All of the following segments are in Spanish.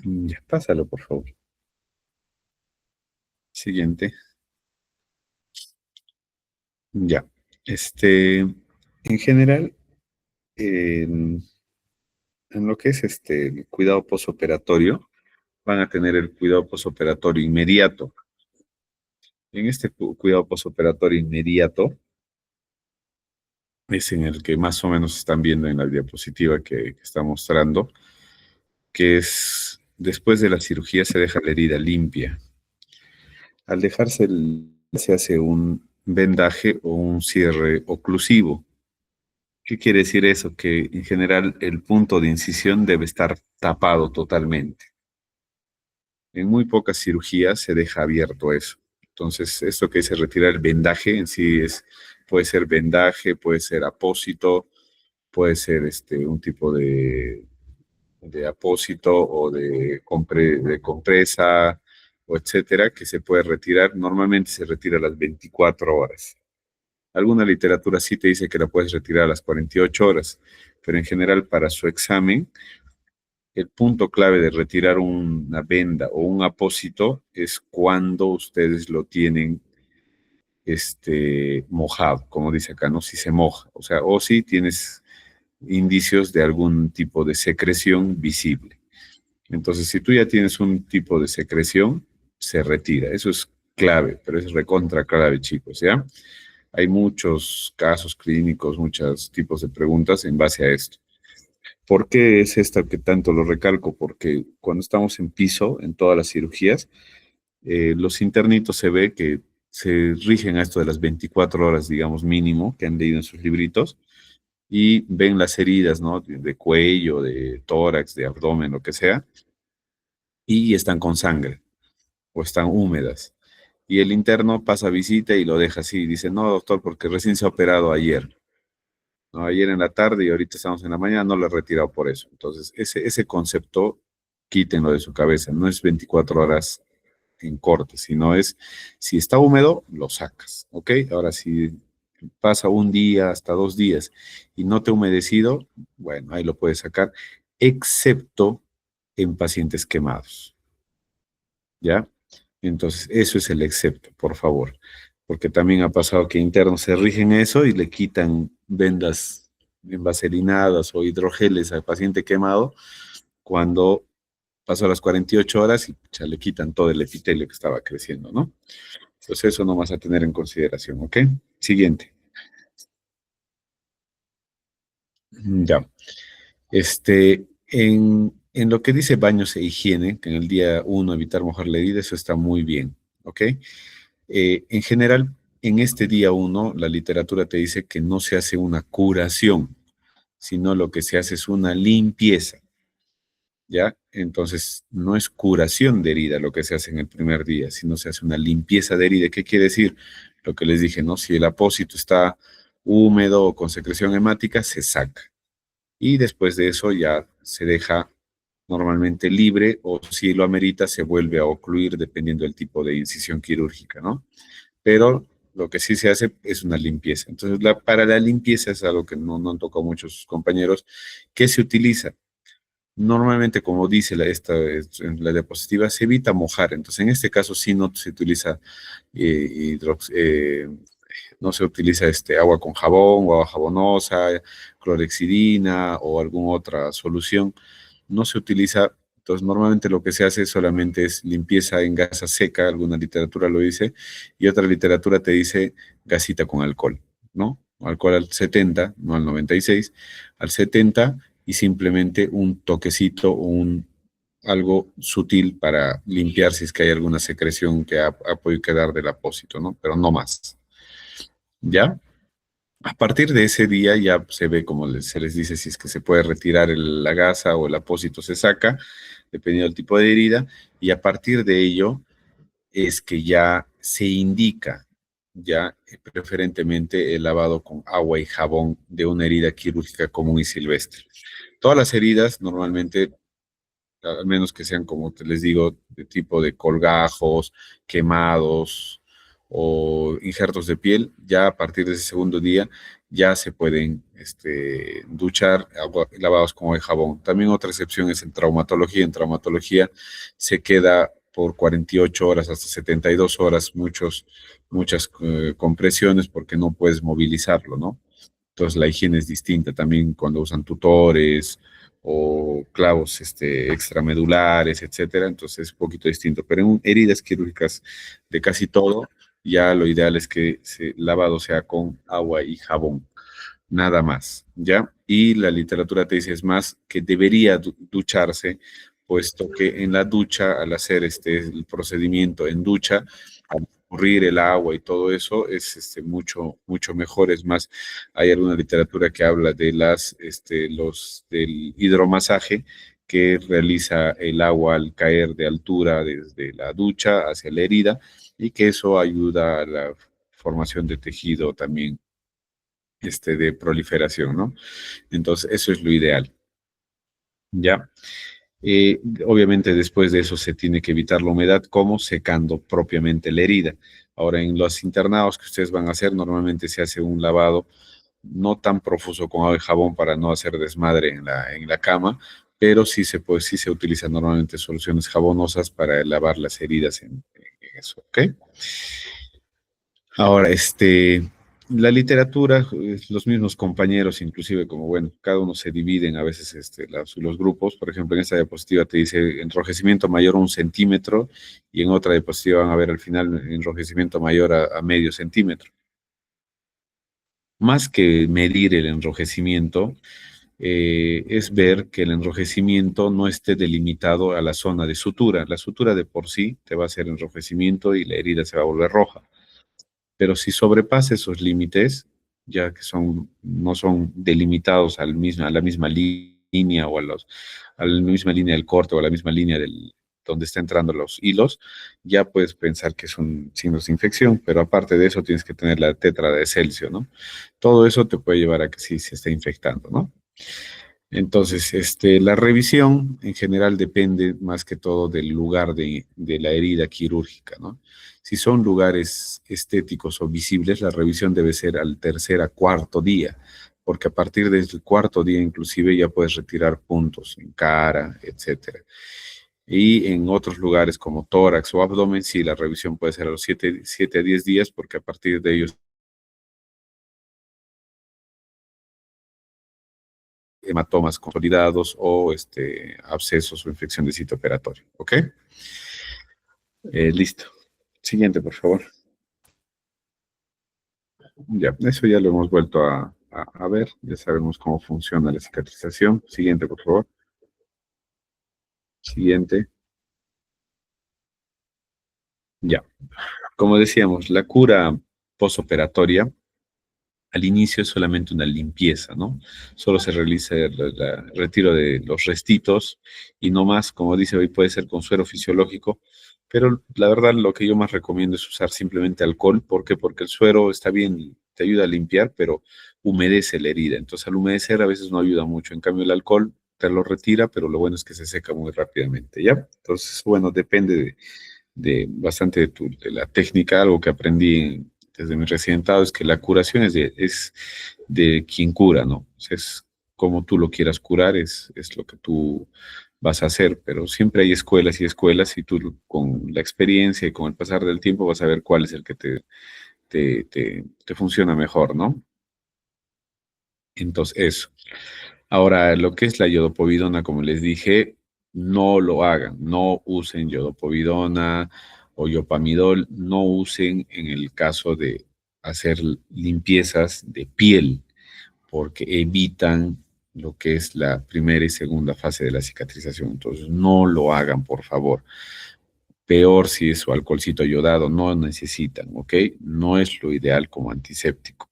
Ya, pásalo, por favor. Siguiente. Ya. En general, en lo que es el cuidado posoperatorio, van a tener el cuidado posoperatorio inmediato. En este cuidado posoperatorio inmediato es en el que más o menos están viendo en la diapositiva que está mostrando, que es después de la cirugía se deja la herida limpia. Al dejarse se hace un vendaje o un cierre oclusivo. ¿Qué quiere decir eso? Que en general el punto de incisión debe estar tapado totalmente. En muy pocas cirugías se deja abierto eso. Entonces, esto que dice retirar el vendaje en sí puede ser vendaje, puede ser apósito, puede ser un tipo de apósito o de compresa, o etcétera, que se puede retirar. Normalmente se retira a las 24 horas. Alguna literatura sí te dice que la puedes retirar a las 48 horas, pero en general para su examen, el punto clave de retirar una venda o un apósito es cuando ustedes lo tienen mojado, como dice acá, ¿no? Si se moja, o sea, o si tienes indicios de algún tipo de secreción visible. Entonces, si tú ya tienes un tipo de secreción, se retira. Eso es clave, pero es recontra clave, chicos, ¿ya? Hay muchos casos clínicos, muchos tipos de preguntas en base a esto. ¿Por qué es esto que tanto lo recalco? Porque cuando estamos en piso, en todas las cirugías, los internitos se ve que se rigen a esto de las 24 horas, digamos, mínimo, que han leído en sus libritos, y ven las heridas, ¿no? De cuello, de tórax, de abdomen, lo que sea, y están con sangre o están húmedas. Y el interno pasa visita y lo deja así. Dice, no, doctor, porque recién se ha operado ayer. ¿No? Ayer en la tarde y ahorita estamos en la mañana, no lo he retirado por eso. Entonces, ese concepto, quítenlo de su cabeza. No es 24 horas en corte, sino es, si está húmedo, lo sacas, ¿ok? Ahora, si pasa un día hasta 2 días y no te ha humedecido, bueno, ahí lo puedes sacar, excepto en pacientes quemados, ¿ya? Entonces, eso es el excepto, por favor, porque también ha pasado que internos se rigen eso y le quitan vendas envaselinadas o hidrogeles al paciente quemado cuando pasó las 48 horas y ya le quitan todo el epitelio que estaba creciendo, ¿no? Entonces, eso no vas a tener en consideración, ¿ok? Siguiente. Ya. En lo que dice baños e higiene, que en el día uno evitar mojar la herida, eso está muy bien, ¿ok? En general, en este día uno, la literatura te dice que no se hace una curación, sino lo que se hace es una limpieza, ¿ya? Entonces, no es curación de herida lo que se hace en el primer día, sino se hace una limpieza de herida. ¿Qué quiere decir? Lo que les dije, ¿no? Si el apósito está húmedo o con secreción hemática, se saca. Y después de eso ya se deja normalmente libre o si lo amerita se vuelve a ocluir dependiendo del tipo de incisión quirúrgica, ¿no? Pero lo que sí se hace es una limpieza. Entonces, para la limpieza es algo que no han tocado muchos compañeros. ¿Qué se utiliza? Normalmente, como dice en la diapositiva, se evita mojar. Entonces, en este caso sí no se utiliza no se utiliza agua con jabón o agua jabonosa, clorexidina o alguna otra solución. No se utiliza, entonces normalmente lo que se hace solamente es limpieza en gasa seca, alguna literatura lo dice, y otra literatura te dice gasita con alcohol, ¿no? Alcohol al 70, no al 96, al 70 y simplemente un toquecito o algo sutil para limpiar si es que hay alguna secreción que ha podido quedar del apósito, ¿no? Pero no más. ¿Ya? A partir de ese día ya se ve, como se les dice, si es que se puede retirar la gasa o el apósito se saca, dependiendo del tipo de herida, y a partir de ello es que ya se indica, ya preferentemente el lavado con agua y jabón de una herida quirúrgica común y silvestre. Todas las heridas normalmente, al menos que sean, como te les digo, de tipo de colgajos, quemados o injertos de piel, ya a partir de ese segundo día ya se pueden duchar lavados con agua y jabón. También otra excepción es en traumatología. En traumatología se queda por 48 horas hasta 72 horas muchas compresiones porque no puedes movilizarlo, ¿no? Entonces la higiene es distinta también cuando usan tutores o clavos extramedulares, etcétera. Entonces es un poquito distinto. Pero en heridas quirúrgicas de casi todo, ya lo ideal es que lavado sea con agua y jabón, nada más, ¿ya? Y la literatura te dice es más que debería ducharse, puesto que en la ducha, al hacer el procedimiento en ducha, al correr el agua y todo eso, es mucho mejor. Es más, hay alguna literatura que habla de del hidromasaje que realiza el agua al caer de altura desde la ducha hacia la herida y que eso ayuda a la formación de tejido también de proliferación, ¿no? Entonces, eso es lo ideal, ¿ya? Obviamente después de eso se tiene que evitar la humedad, como secando propiamente la herida. Ahora, en los internados que ustedes van a hacer, normalmente se hace un lavado no tan profuso con agua y jabón para no hacer desmadre en la cama, pero sí se utilizan normalmente soluciones jabonosas para lavar las heridas en eso, ¿ok? Ahora, la literatura, los mismos compañeros, inclusive como, bueno, cada uno se dividen a veces los grupos. Por ejemplo, en esta diapositiva te dice enrojecimiento mayor a 1 centímetro y en otra diapositiva van a ver al final enrojecimiento mayor a medio centímetro. Más que medir el enrojecimiento, es ver que el enrojecimiento no esté delimitado a la zona de sutura. La sutura de por sí te va a hacer enrojecimiento y la herida se va a volver roja. Pero si sobrepasa esos límites, ya que no son delimitados a la misma línea o a la misma línea del corte o a la misma línea donde está entrando los hilos, ya puedes pensar que son signos de infección, pero aparte de eso tienes que tener la tetra de Celsius, ¿no? Todo eso te puede llevar a que sí se esté infectando, ¿no? Entonces, la revisión en general depende más que todo del lugar de la herida quirúrgica, ¿no? Si son lugares estéticos o visibles, la revisión debe ser al tercer a cuarto día, porque a partir del cuarto día inclusive ya puedes retirar puntos en cara, etcétera. Y en otros lugares como tórax o abdomen, sí, la revisión puede ser a los 7 a 10 días, porque a partir de ellos hematomas consolidados o abscesos o infección de sitio operatorio. ¿Ok? Listo. Siguiente, por favor. Ya, eso ya lo hemos vuelto a ver. Ya sabemos cómo funciona la cicatrización. Siguiente, por favor. Siguiente. Ya. Como decíamos, la cura posoperatoria al inicio es solamente una limpieza, ¿no? Solo se realiza el retiro de los restitos y no más, como dice hoy, puede ser con suero fisiológico, pero la verdad lo que yo más recomiendo es usar simplemente alcohol. ¿Por qué? Porque el suero está bien, te ayuda a limpiar, pero humedece la herida. Entonces al humedecer a veces no ayuda mucho. En cambio el alcohol te lo retira, pero lo bueno es que se seca muy rápidamente, ¿ya? Entonces, bueno, depende de bastante de la técnica. Algo que aprendí desde mi residentado es que la curación es de quien cura, ¿no? O sea, es como tú lo quieras curar, es lo que tú vas a hacer, pero siempre hay escuelas y escuelas y tú con la experiencia y con el pasar del tiempo vas a ver cuál es el que te funciona mejor, ¿no? Entonces, eso. Ahora, lo que es la yodopovidona, como les dije, no lo hagan, no usen yodopovidona o yopamidol, no usen en el caso de hacer limpiezas de piel, porque evitan lo que es la primera y segunda fase de la cicatrización. Entonces, no lo hagan, por favor. Peor si es su alcoholcito yodado, no necesitan, ¿ok? No es lo ideal como antiséptico.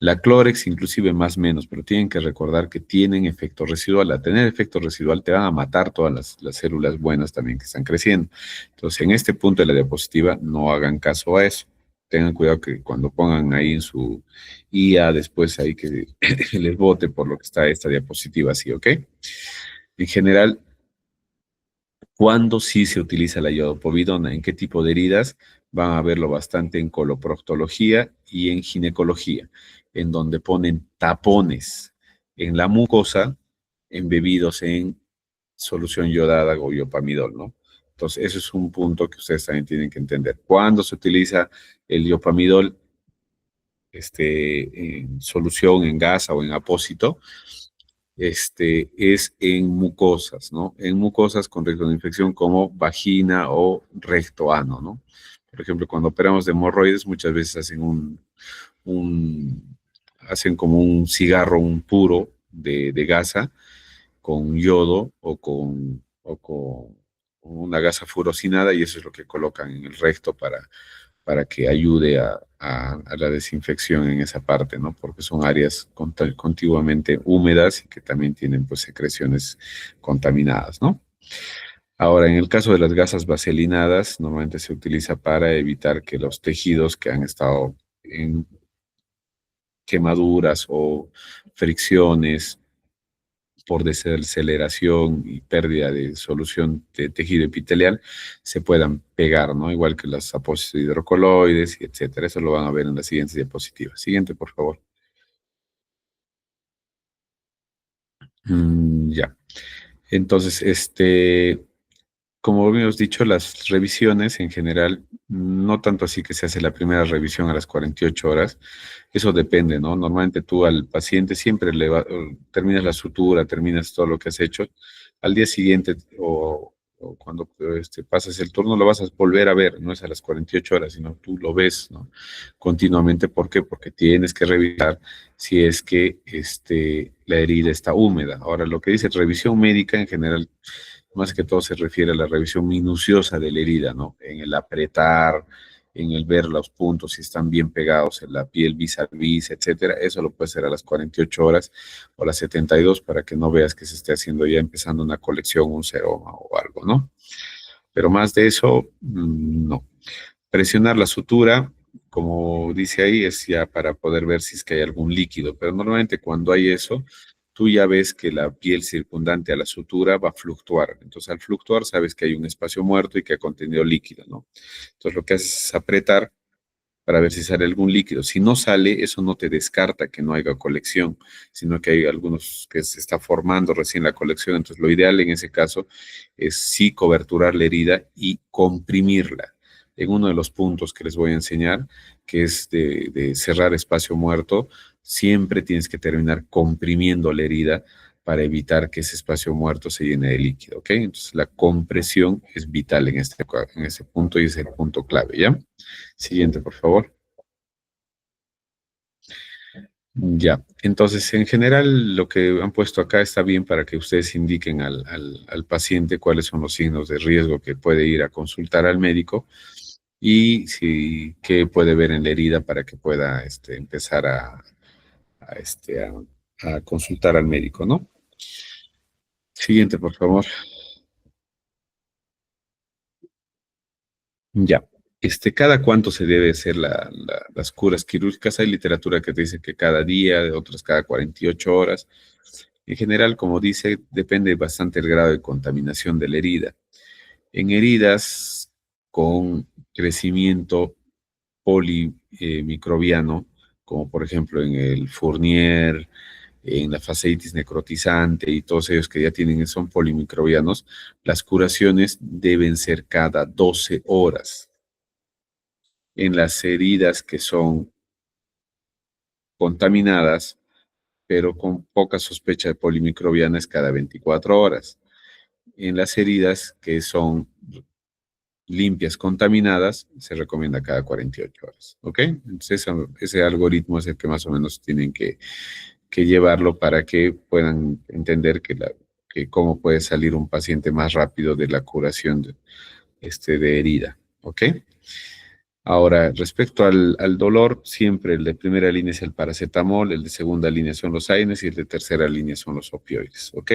La Clórex inclusive más menos, pero tienen que recordar que tienen efecto residual. Al tener efecto residual te van a matar todas las células buenas también que están creciendo. Entonces, en este punto de la diapositiva, no hagan caso a eso. Tengan cuidado que cuando pongan ahí en su IA, después ahí que les vote por lo que está esta diapositiva así, ¿ok? En general, ¿cuándo sí se utiliza la iodopovidona? ¿En qué tipo de heridas? Van a verlo bastante en coloproctología y en ginecología. en donde ponen tapones en la mucosa embebidos en solución yodada o iopamidol, ¿no? Entonces, eso es un punto que ustedes también tienen que entender. Cuando se utiliza el iopamidol en solución, en gasa o en apósito, es en mucosas, ¿no? En mucosas con riesgo de infección como vagina o recto ano, ¿no? Por ejemplo, cuando operamos de hemorroides, muchas veces hacen hacen como un cigarro, un puro de gasa con yodo o con una gasa furosinada y eso es lo que colocan en el recto para que ayude a la desinfección en esa parte, ¿no? Porque son áreas contiguamente húmedas y que también tienen pues secreciones contaminadas, ¿no? Ahora, en el caso de las gasas vaselinadas, normalmente se utiliza para evitar que los tejidos que han estado en quemaduras o fricciones por desaceleración y pérdida de solución de tejido epitelial se puedan pegar, ¿no? Igual que las apósitos hidrocoloides, y etcétera. Eso lo van a ver en las siguientes diapositivas. Siguiente, por favor. Ya. Entonces, como habíamos dicho, las revisiones en general, no tanto así que se hace la primera revisión a las 48 horas, eso depende, ¿no? Normalmente tú al paciente siempre terminas la sutura, terminas todo lo que has hecho, al día siguiente o cuando pasas el turno lo vas a volver a ver, no es a las 48 horas, sino tú lo ves, ¿no? Continuamente, ¿por qué? Porque tienes que revisar si es que la herida está húmeda. Ahora, lo que dice revisión médica en general más que todo se refiere a la revisión minuciosa de la herida, ¿no? En el apretar, en el ver los puntos, si están bien pegados en la piel vis a vis, etcétera. Eso lo puede hacer a las 48 horas o a las 72 para que no veas que se esté haciendo ya empezando una colección, un seroma o algo, ¿no? Pero más de eso, no. Presionar la sutura, como dice ahí, es ya para poder ver si es que hay algún líquido, pero normalmente cuando hay eso, tú ya ves que la piel circundante a la sutura va a fluctuar. Entonces, al fluctuar, sabes que hay un espacio muerto y que ha contenido líquido, ¿no? Entonces, lo que haces es apretar para ver si sale algún líquido. Si no sale, eso no te descarta que no haya colección, sino que hay algunos que se está formando recién la colección. Entonces, lo ideal en ese caso es sí coberturar la herida y comprimirla. En uno de los puntos que les voy a enseñar, que es de cerrar espacio muerto, siempre tienes que terminar comprimiendo la herida para evitar que ese espacio muerto se llene de líquido, ¿ok? Entonces, la compresión es vital en este punto y es el punto clave, ¿ya? Siguiente, por favor. Ya, entonces en general lo que han puesto acá está bien para que ustedes indiquen al paciente cuáles son los signos de riesgo que puede ir a consultar al médico y si, qué puede ver en la herida para que pueda empezar a, este, a, a consultar al médico, ¿no? Siguiente, por favor. Ya. ¿Cada cuánto se debe hacer las curas quirúrgicas? Hay literatura que te dice que cada día, de otras cada 48 horas. En general, como dice, depende bastante el grado de contaminación de la herida. En heridas con crecimiento polimicrobiano, como por ejemplo en el Fournier, en la fasciitis necrotizante y todos ellos que ya tienen, son polimicrobianos, las curaciones deben ser cada 12 horas. En las heridas que son contaminadas, pero con poca sospecha de polimicrobianas cada 24 horas. En las heridas que son limpias, contaminadas, se recomienda cada 48 horas. ¿Ok? Entonces, ese algoritmo es el que más o menos tienen que llevarlo para que puedan entender que cómo puede salir un paciente más rápido de la curación de herida. ¿Ok? Ahora, respecto al dolor, siempre el de primera línea es el paracetamol, el de segunda línea son los AINES y el de tercera línea son los opioides, ¿ok?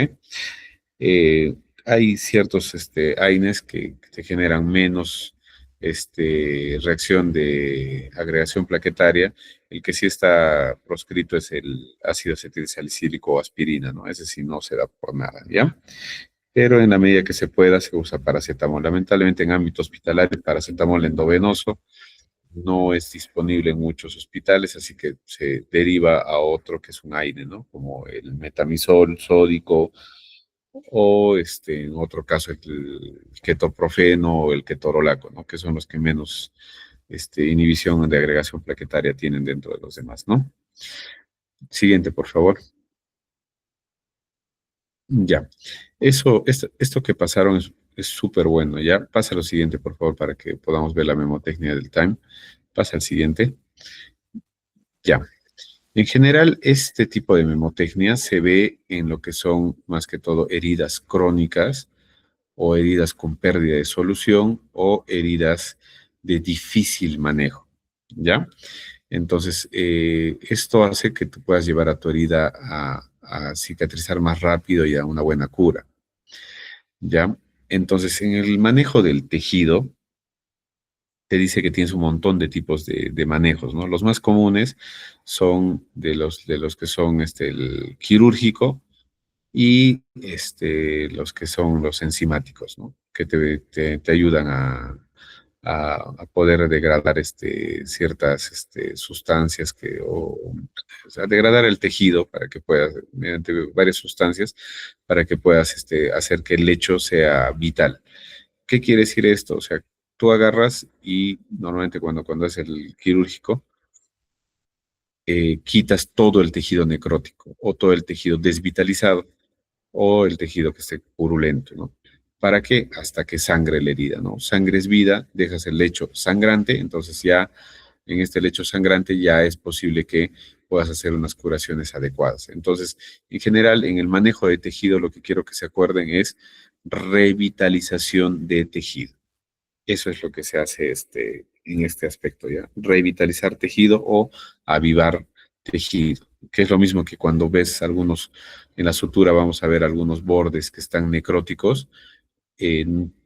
Hay ciertos AINES que te generan menos reacción de agregación plaquetaria. El que sí está proscrito es el ácido acetilsalicílico o aspirina, ¿no? Ese sí no se da por nada, ¿ya? Pero en la medida que se pueda se usa paracetamol. Lamentablemente en ámbito hospitalario, paracetamol endovenoso no es disponible en muchos hospitales, así que se deriva a otro que es un aire, ¿no? Como el metamizol sódico o en otro caso el ketoprofeno o el ketorolaco, ¿no? Que son los que menos inhibición de agregación plaquetaria tienen dentro de los demás, ¿no? Siguiente, por favor. Ya. Esto que pasaron es súper bueno. Ya pasa lo siguiente, por favor, para que podamos ver la memotecnia del time. Pasa al siguiente. Ya. En general, este tipo de memotecnia se ve en lo que son más que todo heridas crónicas o heridas con pérdida de solución o heridas de difícil manejo. ¿Ya? Entonces, esto hace que tú puedas llevar a tu herida a cicatrizar más rápido y a una buena cura. ¿Ya? Entonces, en el manejo del tejido, te dice que tienes un montón de tipos de manejos, ¿no? Los más comunes son de los que son el quirúrgico y los que son los enzimáticos, ¿no? Que te ayudan a poder degradar ciertas sustancias o sea, degradar el tejido para que puedas, mediante varias sustancias, para que puedas hacer que el lecho sea vital. ¿Qué quiere decir esto? O sea, tú agarras y normalmente cuando es el quirúrgico, quitas todo el tejido necrótico o todo el tejido desvitalizado o el tejido que esté purulento, ¿no? ¿Para qué? Hasta que sangre la herida, ¿no? Sangre es vida, dejas el lecho sangrante, entonces ya en este lecho sangrante ya es posible que puedas hacer unas curaciones adecuadas. Entonces, en general, en el manejo de tejido, lo que quiero que se acuerden es revitalización de tejido. Eso es lo que se hace en este aspecto, ¿ya? Revitalizar tejido o avivar tejido, que es lo mismo que cuando ves algunos, en la sutura vamos a ver algunos bordes que están necróticos,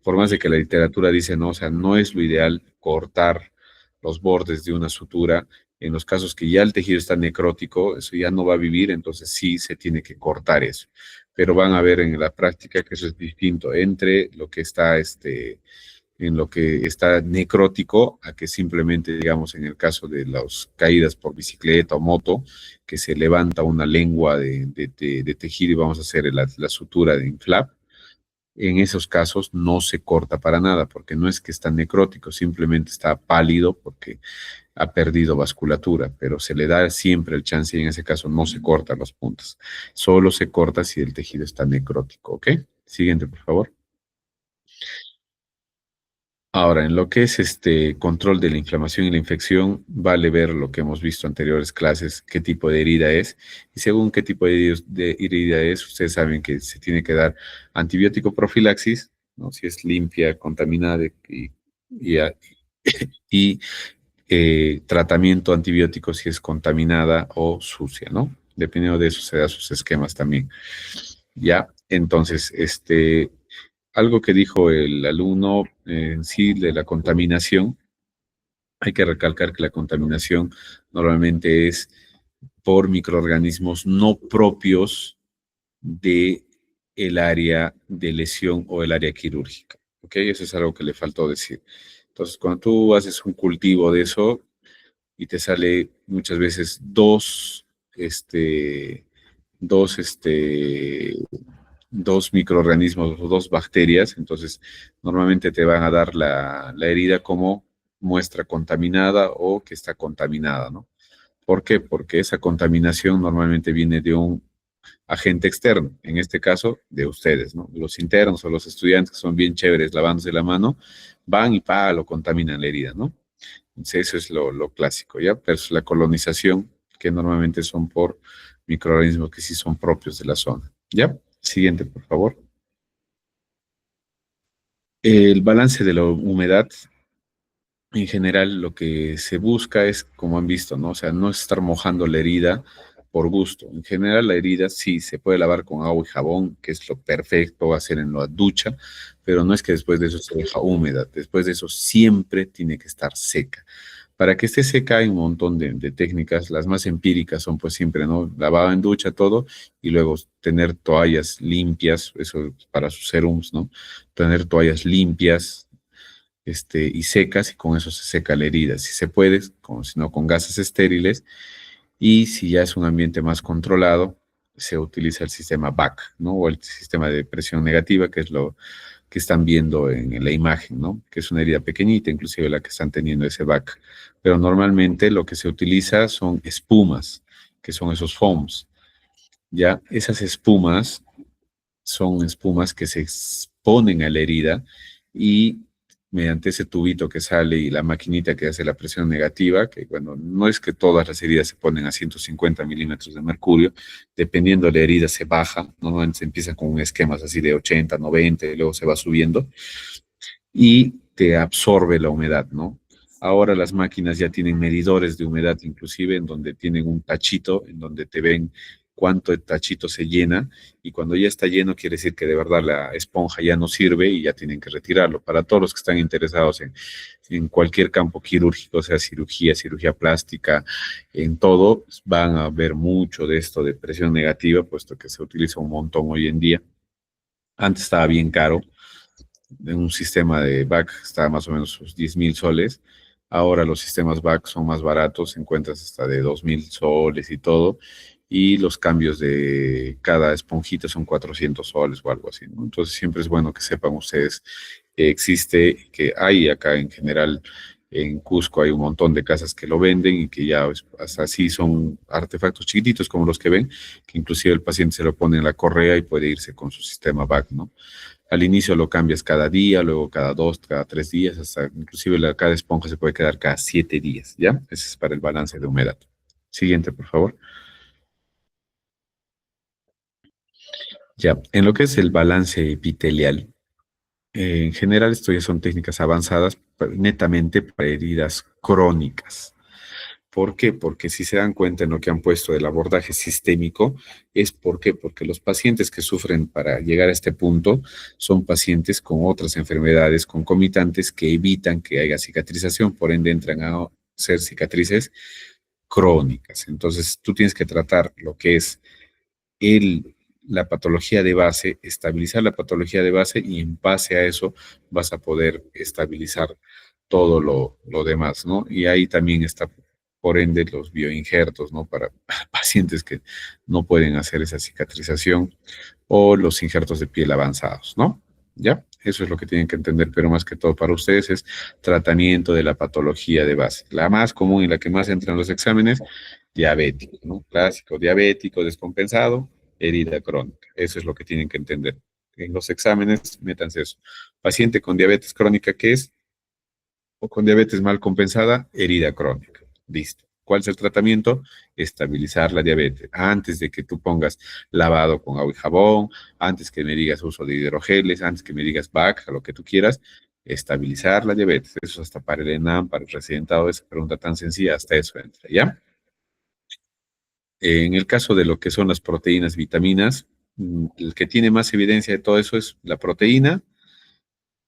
por más de que la literatura dice, no, o sea, no es lo ideal cortar los bordes de una sutura. En los casos que ya el tejido está necrótico, eso ya no va a vivir, entonces sí se tiene que cortar eso. Pero van a ver en la práctica que eso es distinto entre lo que está en lo que está necrótico a que simplemente, digamos, en el caso de las caídas por bicicleta o moto, que se levanta una lengua de tejido y vamos a hacer la sutura de inflap. En esos casos no se corta para nada, porque no es que está necrótico, simplemente está pálido porque ha perdido vasculatura, pero se le da siempre el chance y en ese caso no se cortan las puntas. Solo se corta si el tejido está necrótico, ¿ok? Siguiente, por favor. Ahora, en lo que es este control de la inflamación y la infección, vale ver lo que hemos visto en anteriores clases, qué tipo de herida es, y según qué tipo de herida es, ustedes saben que se tiene que dar antibiótico profilaxis, ¿no? Si es limpia, contaminada y, a- y, tratamiento antibiótico si es contaminada o sucia, ¿no? Dependiendo de eso se da sus esquemas también. Ya, entonces, algo que dijo el alumno en sí de la contaminación, hay que recalcar que la contaminación normalmente es por microorganismos no propios de el área de lesión o el área quirúrgica. ¿Ok? Eso es algo que le faltó decir. Entonces, cuando tú haces un cultivo de eso y te sale muchas veces dos, dos microorganismos o dos bacterias, entonces normalmente te van a dar la herida como muestra contaminada o que está contaminada, ¿no? ¿Por qué? Porque esa contaminación normalmente viene de un agente externo, en este caso de ustedes, ¿no? Los internos o los estudiantes que son bien chéveres lavándose la mano, van y lo contaminan la herida, ¿no? Entonces eso es lo clásico, ¿ya? Pero es la colonización, que normalmente son por microorganismos que sí son propios de la zona, ¿ya? Siguiente, por favor. El balance de la humedad, en general, lo que se busca es, como han visto, ¿no? O sea, no es estar mojando la herida por gusto. En general, la herida sí se puede lavar con agua y jabón, que es lo perfecto hacer en la ducha, pero no es que después de eso se deja húmeda. Después de eso siempre tiene que estar seca. Para que esté seca hay un montón de técnicas. Las más empíricas son pues siempre, ¿no? Lavado en ducha todo y luego tener toallas limpias, eso para sus serums, ¿no? Tener toallas limpias y secas, y con eso se seca la herida, si se puede, si no con gases estériles, y si ya es un ambiente más controlado, se utiliza el sistema BAC, ¿no? O el sistema de presión negativa, que es lo que están viendo en la imagen, ¿no? Que es una herida pequeñita, inclusive la que están teniendo ese BAC. Pero normalmente lo que se utiliza son espumas, que son esos foams. Ya esas espumas son espumas que se exponen a la herida y mediante ese tubito que sale y la maquinita que hace la presión negativa, que bueno, no es que todas las heridas se ponen a 150 milímetros de mercurio, dependiendo de la herida se baja, normalmente se empieza con esquemas así de 80, 90 y luego se va subiendo y te absorbe la humedad, ¿no? Ahora las máquinas ya tienen medidores de humedad, inclusive en donde tienen un tachito, en donde te ven cuánto el tachito se llena, y cuando ya está lleno quiere decir que de verdad la esponja ya no sirve y ya tienen que retirarlo. Para todos los que están interesados en cualquier campo quirúrgico, sea cirugía, cirugía plástica, en todo, van a ver mucho de esto de presión negativa, puesto que se utiliza un montón hoy en día. Antes estaba bien caro, en un sistema de back está más o menos sus 10.000 soles. Ahora los sistemas back son más baratos, encuentras hasta de 2.000 soles y todo. Y los cambios de cada esponjita son 400 soles o algo así, ¿no? Entonces siempre es bueno que sepan ustedes que existe, que hay acá en general en Cusco hay un montón de casas que lo venden y que ya hasta así son artefactos chiquititos como los que ven, que inclusive el paciente se lo pone en la correa y puede irse con su sistema back, ¿no? Al inicio lo cambias cada día, luego cada 2, cada 3 días, hasta inclusive cada esponja se puede quedar cada 7 días, ¿ya? Ese es para el balance de humedad. Siguiente, por favor. Ya, en lo que es el balance epitelial, en general esto ya son técnicas avanzadas netamente para heridas crónicas. ¿Por qué? Porque si se dan cuenta en lo que han puesto del abordaje sistémico, es ¿por qué? Porque los pacientes que sufren para llegar a este punto son pacientes con otras enfermedades concomitantes que evitan que haya cicatrización, por ende entran a ser cicatrices crónicas. Entonces, tú tienes que tratar lo que es la patología de base, estabilizar la patología de base, y en base a eso vas a poder estabilizar todo lo demás, ¿no? Y ahí también está, por ende, los bioinjertos, ¿no? Para pacientes que no pueden hacer esa cicatrización, o los injertos de piel avanzados, ¿no? ¿Ya? Eso es lo que tienen que entender, pero más que todo para ustedes es tratamiento de la patología de base. La más común y la que más entra en los exámenes, diabético, ¿no? Clásico, diabético, descompensado, herida crónica. Eso es lo que tienen que entender. En los exámenes, métanse eso. Paciente con diabetes crónica, ¿qué es? O con diabetes mal compensada, herida crónica. Listo. ¿Cuál es el tratamiento? Estabilizar la diabetes. Antes de que tú pongas lavado con agua y jabón, antes que me digas uso de hidrogeles, antes que me digas BAC, lo que tú quieras, estabilizar la diabetes. Eso hasta para el ENAM, para el residentado, esa pregunta tan sencilla, hasta eso entra, ¿ya? En el caso de lo que son las proteínas, vitaminas, el que tiene más evidencia de todo eso es la proteína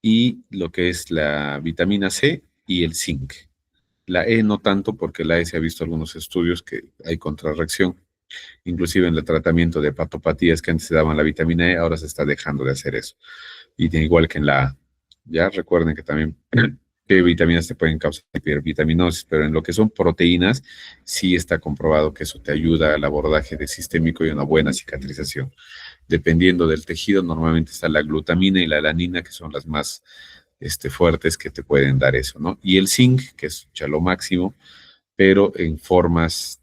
y lo que es la vitamina C y el zinc. La E no tanto, porque la E se ha visto algunos estudios que hay contrarreacción, inclusive en el tratamiento de hepatopatías que antes se daban la vitamina E, ahora se está dejando de hacer eso. Y igual que en la A. Ya recuerden que también qué vitaminas te pueden causar hipervitaminosis, pero en lo que son proteínas, sí está comprobado que eso te ayuda al abordaje de sistémico y una buena cicatrización. Dependiendo del tejido, normalmente está la glutamina y la alanina, que son las más fuertes que te pueden dar eso, ¿no? Y el zinc, que es ya lo máximo, pero en formas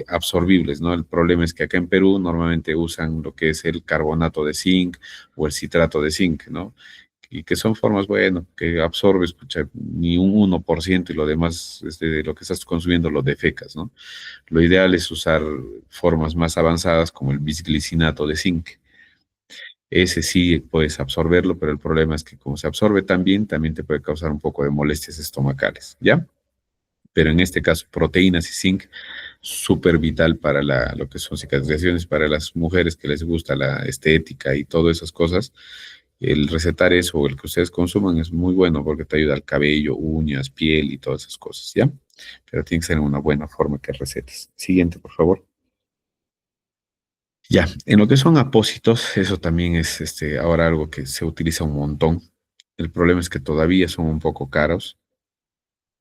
absorbibles, ¿no? El problema es que acá en Perú normalmente usan lo que es el carbonato de zinc o el citrato de zinc, ¿no? Y que son formas, bueno, que absorbes, pucha, ni un 1% y lo demás, de lo que estás consumiendo lo defecas, ¿no? Lo ideal es usar formas más avanzadas como el bisglicinato de zinc. Ese sí puedes absorberlo, pero el problema es que como se absorbe tan bien, también te puede causar un poco de molestias estomacales, ¿ya? Pero en este caso, proteínas y zinc, súper vital para lo que son cicatrizaciones, para las mujeres que les gusta la estética y todas esas cosas. El recetar eso o el que ustedes consuman es muy bueno porque te ayuda al cabello, uñas, piel y todas esas cosas, ¿ya? Pero tiene que ser en una buena forma que recetes. Siguiente, por favor. Ya, en lo que son apósitos, eso también es ahora algo que se utiliza un montón. El problema es que todavía son un poco caros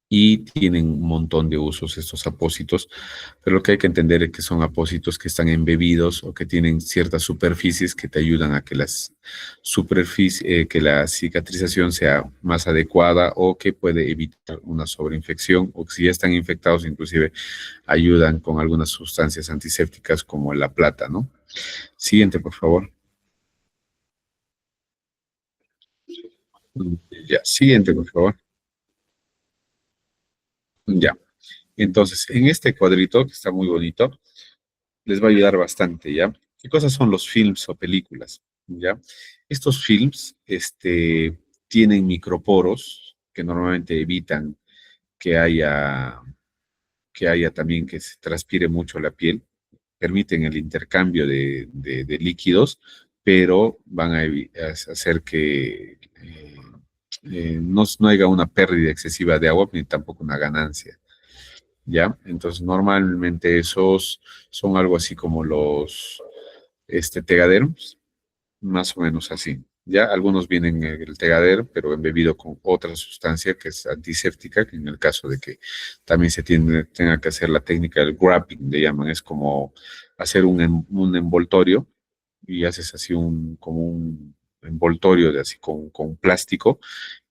y tienen un montón de usos estos apósitos, pero lo que hay que entender es que son apósitos que están embebidos o que tienen ciertas superficies que te ayudan a que que la cicatrización sea más adecuada o que puede evitar una sobreinfección o que si ya están infectados inclusive ayudan con algunas sustancias antisépticas como la plata, ¿no? Siguiente, por favor. Ya, siguiente, por favor. Ya. Entonces, en este cuadrito, que está muy bonito, les va a ayudar bastante, ¿ya? ¿Qué cosas son los films o películas? ¿Ya? Estos films, tienen microporos que normalmente evitan que haya, que haya también que se transpire mucho la piel, permiten el intercambio de líquidos, pero van a hacer que no haya una pérdida excesiva de agua ni tampoco una ganancia. ¿Ya? Entonces, normalmente esos son algo así como los tegaderos, más o menos así. Ya algunos vienen en el tegadero, pero embebido con otra sustancia que es antiséptica, que en el caso de que también tenga que hacer la técnica del wrapping, le llaman, es como hacer un envoltorio y haces así como un envoltorio de así con plástico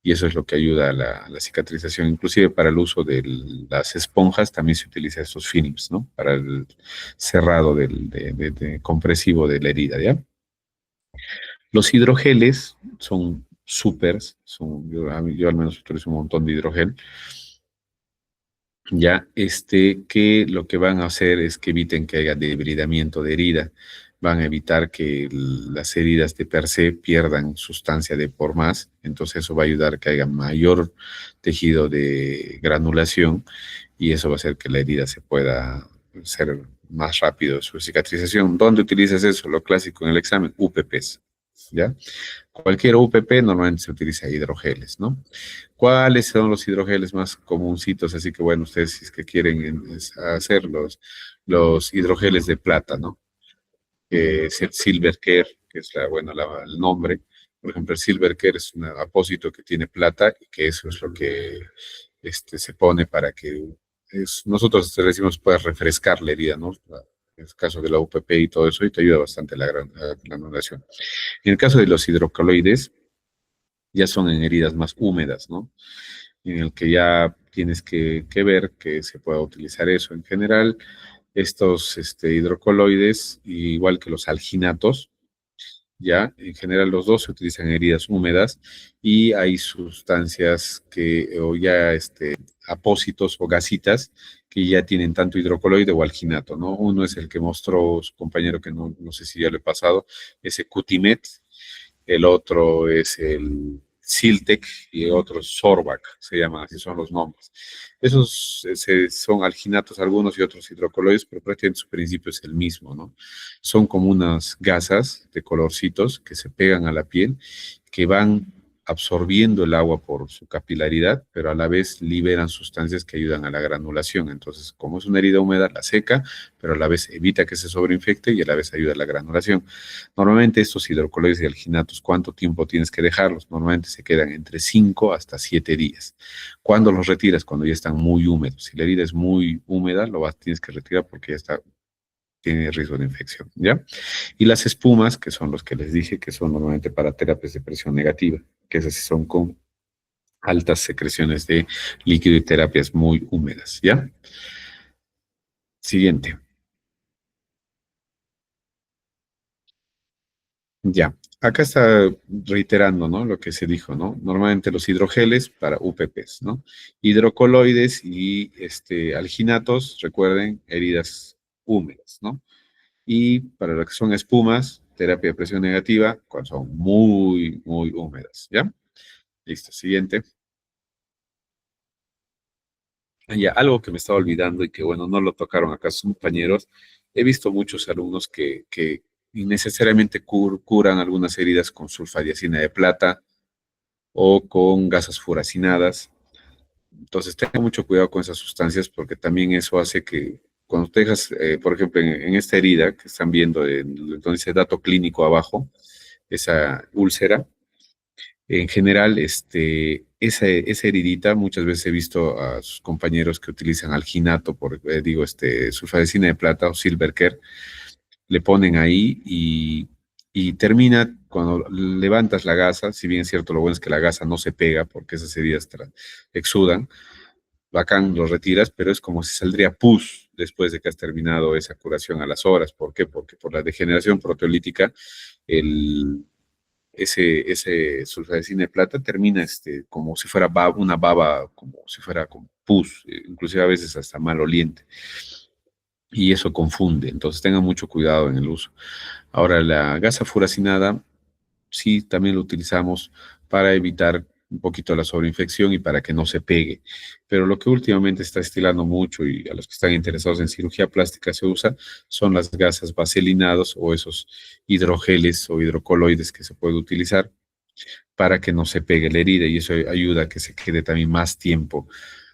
y eso es lo que ayuda a la cicatrización. Inclusive para el uso de las esponjas también se utiliza estos films, ¿no? Para el cerrado de compresivo de la herida, ¿ya? Los hidrogeles son súper, yo al menos utilizo un montón de hidrogel, ya, que lo que van a hacer es que eviten que haya debridamiento de herida, van a evitar que las heridas de per se pierdan sustancia de por más, entonces eso va a ayudar a que haya mayor tejido de granulación y eso va a hacer que la herida se pueda hacer más rápido su cicatrización. ¿Dónde utilizas eso? Lo clásico en el examen, UPPs, ¿ya? Cualquier UPP normalmente se utiliza hidrogeles, ¿no? ¿Cuáles son los hidrogeles más comuncitos? Así que bueno, ustedes si es que quieren hacer los hidrogeles de plata, ¿no? Que es el Silver Care, que es el nombre. Por ejemplo, el Silver Care es un apósito que tiene plata y que eso es lo que se pone para que nosotros le decimos puedas refrescar la herida, ¿no? En el caso de la UPP y todo eso, y te ayuda bastante la granulación. En el caso de los hidrocoloides, ya son en heridas más húmedas, ¿no? En el que ya tienes que ver que se pueda utilizar eso. En general, estos hidrocoloides, igual que los alginatos, ya, en general los dos se utilizan en heridas húmedas y hay sustancias o ya apósitos o gasitas que ya tienen tanto hidrocoloide o alginato, ¿no? Uno es el que mostró su compañero, que no sé si ya le he pasado, ese Cutimet, el otro es el Siltec y el otro es Sorbac, se llaman así, son los nombres. Esos son alginatos algunos y otros hidrocoloides, pero prácticamente su principio es el mismo, ¿no? Son como unas gasas de colorcitos que se pegan a la piel, que van absorbiendo el agua por su capilaridad, pero a la vez liberan sustancias que ayudan a la granulación. Entonces, como es una herida húmeda, la seca, pero a la vez evita que se sobreinfecte y a la vez ayuda a la granulación. Normalmente estos hidrocoloides y alginatos, ¿cuánto tiempo tienes que dejarlos? Normalmente se quedan entre 5 hasta 7 días. ¿Cuándo los retiras? Cuando ya están muy húmedos. Si la herida es muy húmeda, tienes que retirar porque tiene riesgo de infección, ¿ya? Y las espumas, que son los que les dije, que son normalmente para terapias de presión negativa, que esas sí son con altas secreciones de líquido y terapias muy húmedas, ¿ya? Siguiente. Ya, acá está reiterando, ¿no? Lo que se dijo, ¿no? Normalmente los hidrogeles para UPPs, ¿no? Hidrocoloides y alginatos, recuerden, heridas húmedas, ¿no? Y para lo que son espumas, terapia de presión negativa, cuando son muy, muy húmedas, ¿ya? Listo, siguiente. Ya, algo que me estaba olvidando y que, bueno, no lo tocaron acá sus compañeros. He visto muchos alumnos que innecesariamente curan algunas heridas con sulfadiacina de plata o con gasas furacinadas. Entonces, tenga mucho cuidado con esas sustancias porque también eso hace que cuando te dejas, por ejemplo, en esta herida que están viendo, donde dice dato clínico abajo, esa úlcera, En general, esa heridita, muchas veces he visto a sus compañeros que utilizan alginato, sulfadecina de plata o silver care, le ponen ahí y termina cuando levantas la gasa. Si bien es cierto, lo bueno es que la gasa no se pega porque esas heridas exudan, bacán, lo retiras, pero es como si saldría pus después de que has terminado esa curación a las horas. ¿Por qué? Porque por la degeneración proteolítica, el, ese sulfadecina de plata termina como si fuera una baba, como si fuera como pus, inclusive a veces hasta maloliente. Y eso confunde, entonces tengan mucho cuidado en el uso. Ahora, la gasa furacinada, sí, también lo utilizamos para evitar un poquito la sobreinfección y para que no se pegue. Pero lo que últimamente está estilando mucho y a los que están interesados en cirugía plástica se usa son las gasas vaselinados o esos hidrogeles o hidrocoloides que se puede utilizar para que no se pegue la herida y eso ayuda a que se quede también más tiempo.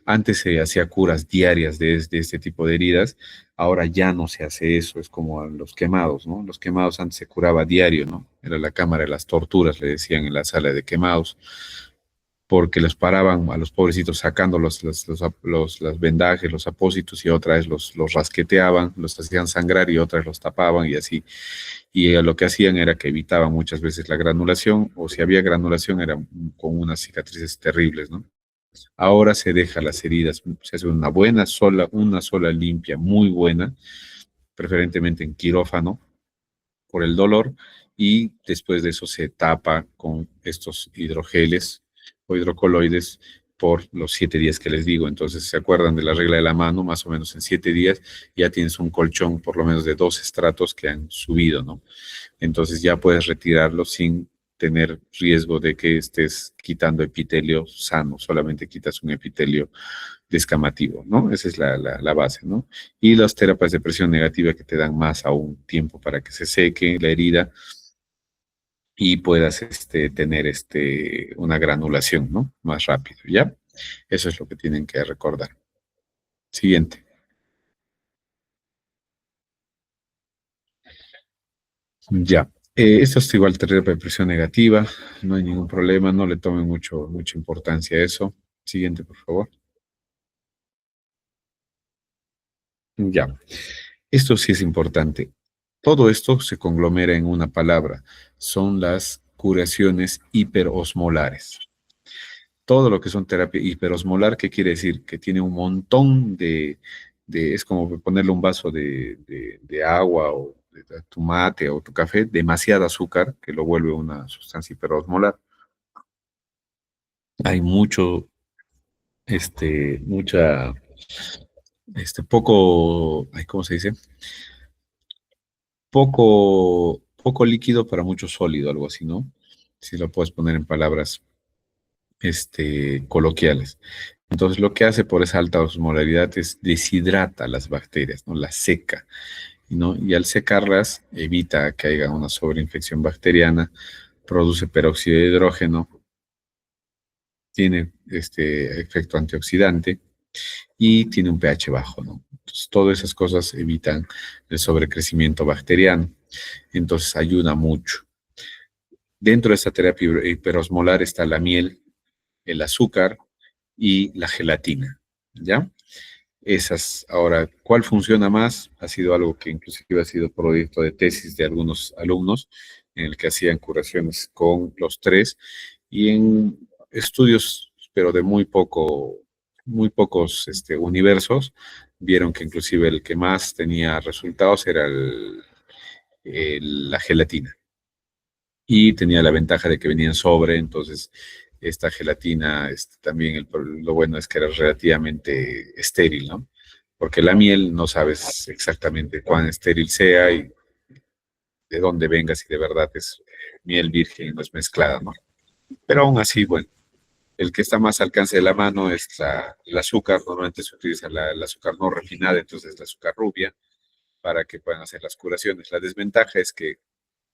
Antes se hacía curas diarias de este tipo de heridas, ahora ya no se hace eso, es como a los quemados, ¿no? Los quemados antes se curaba diario, ¿no? Era la cámara de las torturas, le decían en la sala de quemados, porque los paraban a los pobrecitos sacando las vendajes, los apósitos y otra vez los rasqueteaban, los hacían sangrar y otra vez los tapaban y así. Y lo que hacían era que evitaban muchas veces la granulación, o si había granulación era con unas cicatrices terribles, ¿no? Ahora se deja las heridas, se hace una sola limpia, muy buena, preferentemente en quirófano, por el dolor, y después de eso se tapa con estos hidrogeles o hidrocoloides por los 7 días que les digo. Entonces, ¿se acuerdan de la regla de la mano? Más o menos en 7 días ya tienes un colchón por lo menos de 2 estratos que han subido, ¿no? Entonces ya puedes retirarlo sin tener riesgo de que estés quitando epitelio sano, solamente quitas un epitelio descamativo, ¿no? Esa es la base, ¿no? Y las terapias de presión negativa que te dan más aún tiempo para que se seque la herida y puedas tener una granulación, ¿no? Más rápido, ¿ya? Eso es lo que tienen que recordar. Siguiente. Ya. Esto es igual terapia de presión negativa, no hay ningún problema, no le tomen mucha importancia a eso. Siguiente, por favor. Ya. Esto sí es importante. Todo esto se conglomera en una palabra. Son las curaciones hiperosmolares. Todo lo que son terapia hiperosmolar, ¿qué quiere decir? Que tiene un montón es como ponerle un vaso de agua o de tu mate o tu café, demasiada azúcar, que lo vuelve una sustancia hiperosmolar. Hay mucha, ¿cómo se dice? Poco líquido para mucho sólido, algo así, ¿no? Si lo puedes poner en palabras, coloquiales. Entonces, lo que hace por esa alta osmolaridad es deshidrata las bacterias, ¿no? Las seca, ¿no? Y al secarlas, evita que haya una sobreinfección bacteriana, produce peróxido de hidrógeno, tiene este efecto antioxidante y tiene un pH bajo, ¿no? Entonces, todas esas cosas evitan el sobrecrecimiento bacteriano. Entonces, ayuda mucho. Dentro de esta terapia hiperosmolar está la miel, el azúcar y la gelatina, ¿ya? Esas, ahora, ¿cuál funciona más? Ha sido algo que inclusive ha sido proyecto de tesis de algunos alumnos en el que hacían curaciones con los tres y en estudios, pero de muy pocos universos, vieron que inclusive el que más tenía resultados era la gelatina y tenía la ventaja de que venía en sobre, entonces esta gelatina, también lo bueno es que era relativamente estéril, ¿no? Porque la miel no sabes exactamente cuán estéril sea y de dónde venga, si de verdad es miel virgen y no es mezclada, ¿no? Pero aún así, bueno, el que está más al alcance de la mano es el azúcar, normalmente se utiliza el azúcar no refinada, entonces la azúcar rubia, para que puedan hacer las curaciones. La desventaja es que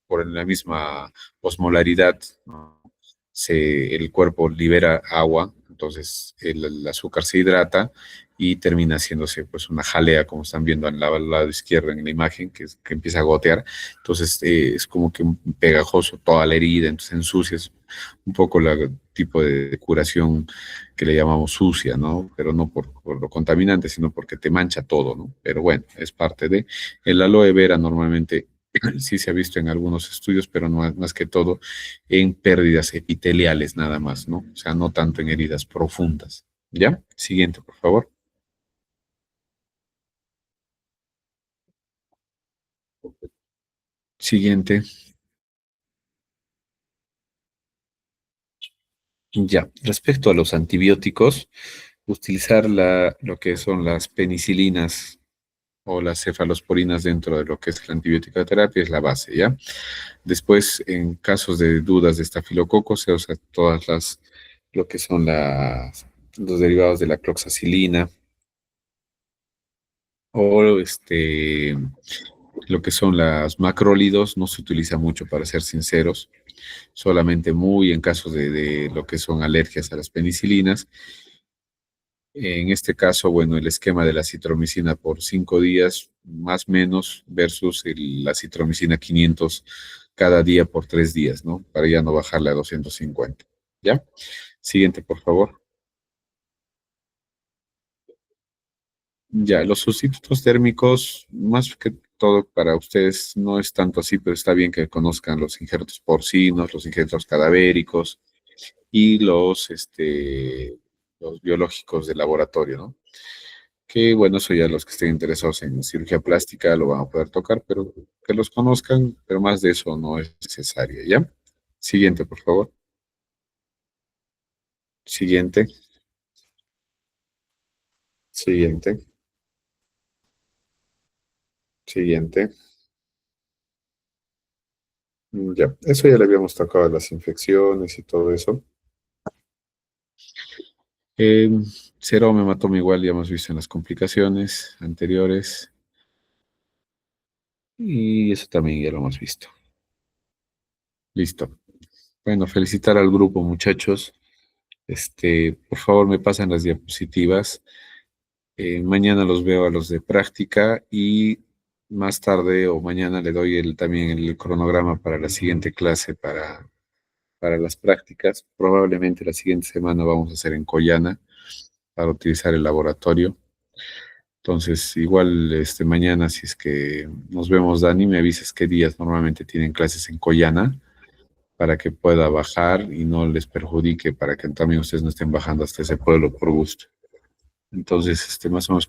por la misma osmolaridad, ¿no? El cuerpo libera agua, entonces el azúcar se hidrata y termina haciéndose pues una jalea, como están viendo al lado izquierdo en la imagen, que empieza a gotear. Entonces es como que un pegajoso toda la herida, entonces ensucias un poco el tipo de curación que le llamamos sucia, ¿no? Pero no por lo contaminante, sino porque te mancha todo, ¿no? Pero bueno, es parte de... El aloe vera normalmente sí se ha visto en algunos estudios, pero no más que todo en pérdidas epiteliales nada más, ¿no? O sea, no tanto en heridas profundas. ¿Ya? Siguiente, por favor. Siguiente. Ya. Respecto a los antibióticos, utilizar lo que son las penicilinas o las cefalosporinas dentro de lo que es la antibiótica terapia es la base, ¿ya? Después, en casos de dudas de estafilococo, se usa lo que son los derivados de la cloxacilina o lo que son las macrólidos, no se utiliza mucho, para ser sinceros, solamente muy en casos de lo que son alergias a las penicilinas. En este caso, bueno, el esquema de la citromicina por 5 días, más o menos, versus la citromicina 500 cada día por 3 días, ¿no? Para ya no bajarle a 250. ¿Ya? Siguiente, por favor. Ya, los sustitutos térmicos, más que todo para ustedes, no es tanto así, pero está bien que conozcan los injertos porcinos, los injertos cadavéricos y los biológicos de laboratorio, ¿no? Que bueno, eso ya los que estén interesados en cirugía plástica lo van a poder tocar, pero que los conozcan, pero más de eso no es necesario, ¿ya? Siguiente, por favor. Siguiente, siguiente, siguiente. Ya, eso ya le habíamos tocado, las infecciones y todo eso. Eh, Seroma, hematoma igual ya hemos visto en las complicaciones anteriores y eso también ya lo hemos visto. Listo. Bueno, felicitar al grupo, muchachos. Por favor, me pasan las diapositivas. Mañana los veo a los de práctica y más tarde o mañana le doy también el cronograma para la siguiente clase para las prácticas. Probablemente la siguiente semana vamos a hacer en Coyana para utilizar el laboratorio. Entonces, igual mañana, si es que nos vemos, Dani, me avisas qué días normalmente tienen clases en Coyana para que pueda bajar y no les perjudique, para que también ustedes no estén bajando hasta ese pueblo por gusto. Entonces, más o menos